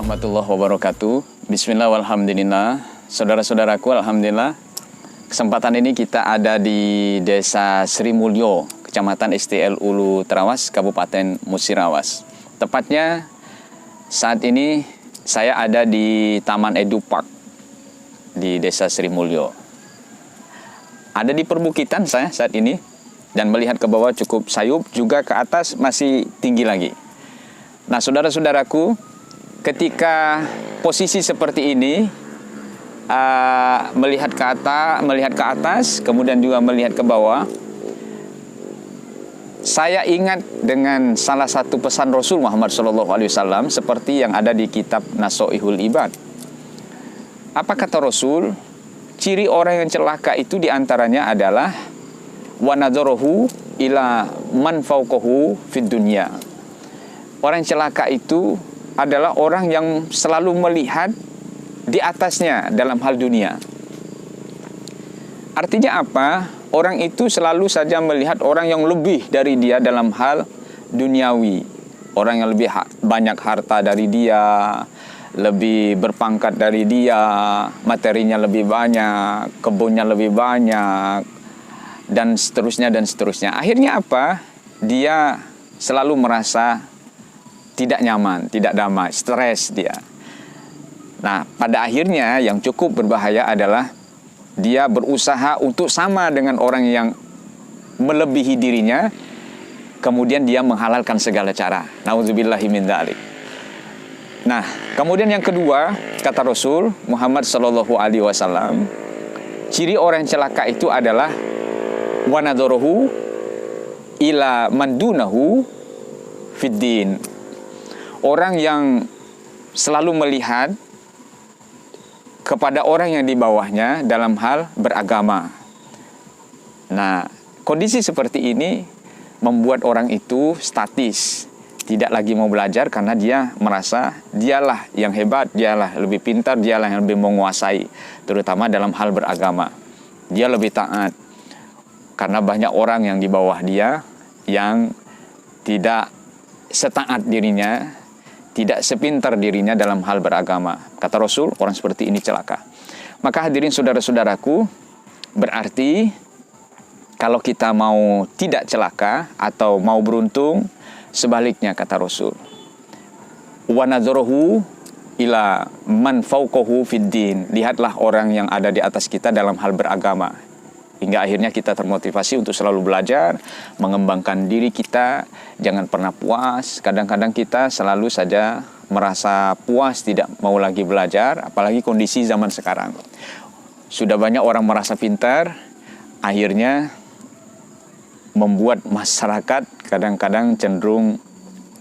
warahmatullahi wabarakatuh. Bismillah walhamdulillah. Saudara-saudaraku, alhamdulillah. Kesempatan ini kita ada di Desa Sri Mulyo, Kecamatan STL Ulu Terawas, Kabupaten Musirawas. Tepatnya saat ini saya ada di Taman Edu Park di Desa Sri Mulyo. Ada di perbukitan saya saat ini dan melihat ke bawah cukup sayup, juga ke atas masih tinggi lagi. Nah, saudara-saudaraku, ketika posisi seperti ini, melihat ke atas, kemudian juga melihat ke bawah, saya ingat dengan salah satu pesan Rasul Muhammad SAW seperti yang ada di kitab Nasoihul Ibad. Apa kata Rasul? Ciri orang yang celaka itu diantaranya adalah wa nadzaruhu ila man fawqahu fid dunya. Orang celaka itu adalah orang yang selalu melihat di atasnya dalam hal dunia. Artinya apa? Orang itu selalu saja melihat orang yang lebih dari dia dalam hal duniawi. Orang yang lebih banyak harta dari dia, lebih berpangkat dari dia, materinya lebih banyak, kebunnya lebih banyak, dan seterusnya dan seterusnya. Akhirnya apa? Dia selalu merasa tidak nyaman, tidak damai, stres dia. Nah, pada akhirnya yang cukup berbahaya adalah dia berusaha untuk sama dengan orang yang melebihi dirinya, kemudian dia menghalalkan segala cara. Nauzubillahi min dzalik. Nah, kemudian yang kedua, kata Rasul Muhammad SAW, ciri orang yang celaka itu adalah wa nadzaruhu ila man dunahu fiddin. Orang yang selalu melihat kepada orang yang di bawahnya dalam hal beragama. Nah, kondisi seperti ini membuat orang itu statis, tidak lagi mau belajar karena dia merasa dialah yang hebat, dialah lebih pintar, dialah yang lebih menguasai, terutama dalam hal beragama. Dia lebih taat karena banyak orang yang di bawah dia yang tidak setaat dirinya, tidak sepintar dirinya dalam hal beragama. Kata Rasul, orang seperti ini celaka. Maka hadirin saudara-saudaraku, berarti kalau kita mau tidak celaka atau mau beruntung, sebaliknya kata Rasul, wa nadzaruhu ila man fawqahu fiddin. Lihatlah orang yang ada di atas kita dalam hal beragama, hingga akhirnya kita termotivasi untuk selalu belajar, mengembangkan diri kita, jangan pernah puas. Kadang-kadang kita selalu saja merasa puas, tidak mau lagi belajar, apalagi kondisi zaman sekarang. Sudah banyak orang merasa pintar, akhirnya membuat masyarakat kadang-kadang cenderung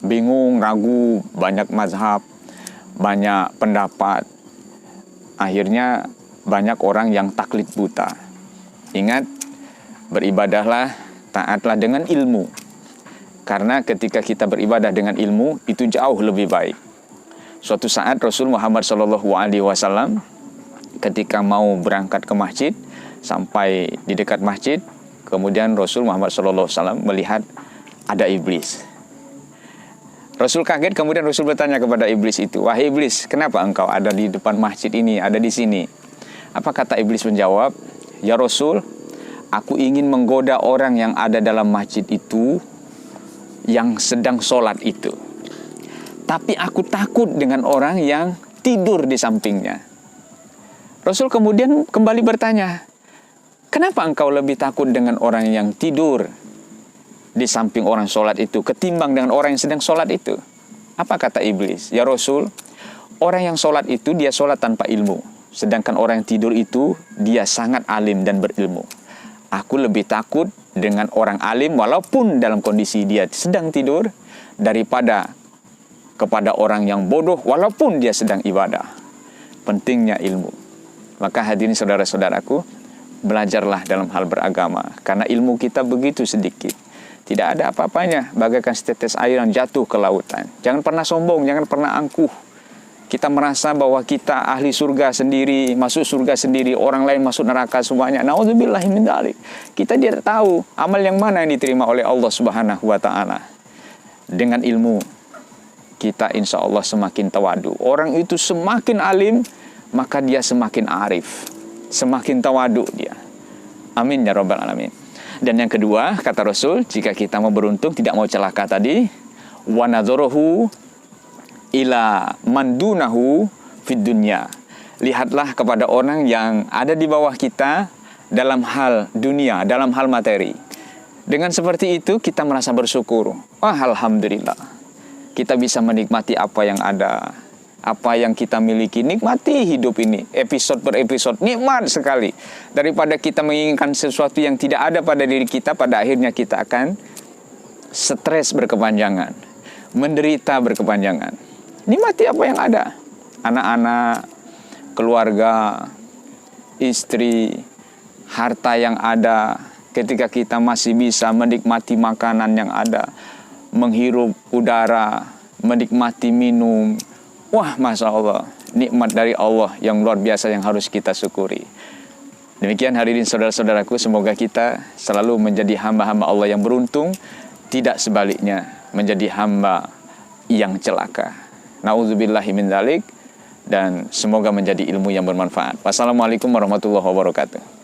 bingung, ragu, banyak mazhab, banyak pendapat. Akhirnya banyak orang yang taklid buta. Ingat, beribadahlah, taatlah dengan ilmu. Karena ketika kita beribadah dengan ilmu, itu jauh lebih baik. Suatu saat Rasul Muhammad SAW ketika mau berangkat ke masjid, sampai di dekat masjid, kemudian Rasul Muhammad SAW melihat ada iblis. Rasul kaget, kemudian Rasul bertanya kepada iblis itu, "Wahai iblis, kenapa engkau ada di depan masjid ini, ada di sini?" Apa kata iblis menjawab? "Ya Rasul, aku ingin menggoda orang yang ada dalam masjid itu, yang sedang sholat itu. Tapi aku takut dengan orang yang tidur di sampingnya." Rasul kemudian kembali bertanya, "Kenapa engkau lebih takut dengan orang yang tidur di samping orang sholat itu ketimbang dengan orang yang sedang sholat itu?" Apa kata iblis? "Ya Rasul, orang yang sholat itu dia sholat tanpa ilmu. Sedangkan orang yang tidur itu dia sangat alim dan berilmu. Aku lebih takut dengan orang alim walaupun dalam kondisi dia sedang tidur daripada kepada orang yang bodoh walaupun dia sedang ibadah." Pentingnya ilmu. Maka hadirin saudara-saudaraku, belajarlah dalam hal beragama. Karena ilmu kita begitu sedikit, tidak ada apa-apanya, bagaikan setetes air yang jatuh ke lautan. Jangan pernah sombong, jangan pernah angkuh. Kita merasa bahwa kita ahli surga sendiri, masuk surga sendiri, orang lain masuk neraka semuanya. Nauzubillahi min dzalik. Kita tidak tahu amal yang mana yang diterima oleh Allah Subhanahu wa taala. Dengan ilmu, kita insya Allah semakin tawadu. Orang itu semakin alim, maka dia semakin arif, semakin tawadu dia. Amin ya rabbal alamin. Dan yang kedua, kata Rasul, jika kita mau beruntung, tidak mau celaka tadi, wa nadzuruhu ila mandunahu fid dunya. Lihatlah kepada orang yang ada di bawah kita dalam hal dunia, dalam hal materi. Dengan seperti itu kita merasa bersyukur. Wah, alhamdulillah. Kita bisa menikmati apa yang ada, apa yang kita miliki. Nikmati hidup ini, episode per episode, nikmat sekali. Daripada kita menginginkan sesuatu yang tidak ada pada diri kita, pada akhirnya kita akan stres berkepanjangan, menderita berkepanjangan. Nikmati apa yang ada. Anak-anak, keluarga, istri, harta yang ada. Ketika kita masih bisa menikmati makanan yang ada, menghirup udara, menikmati minum, wah, Masya Allah, nikmat dari Allah yang luar biasa yang harus kita syukuri. Demikian hadirin saudara-saudaraku, semoga kita selalu menjadi hamba-hamba Allah yang beruntung, tidak sebaliknya menjadi hamba yang celaka. Na'udzubillahi min dzalik, dan semoga menjadi ilmu yang bermanfaat. Wassalamualaikum warahmatullahi wabarakatuh.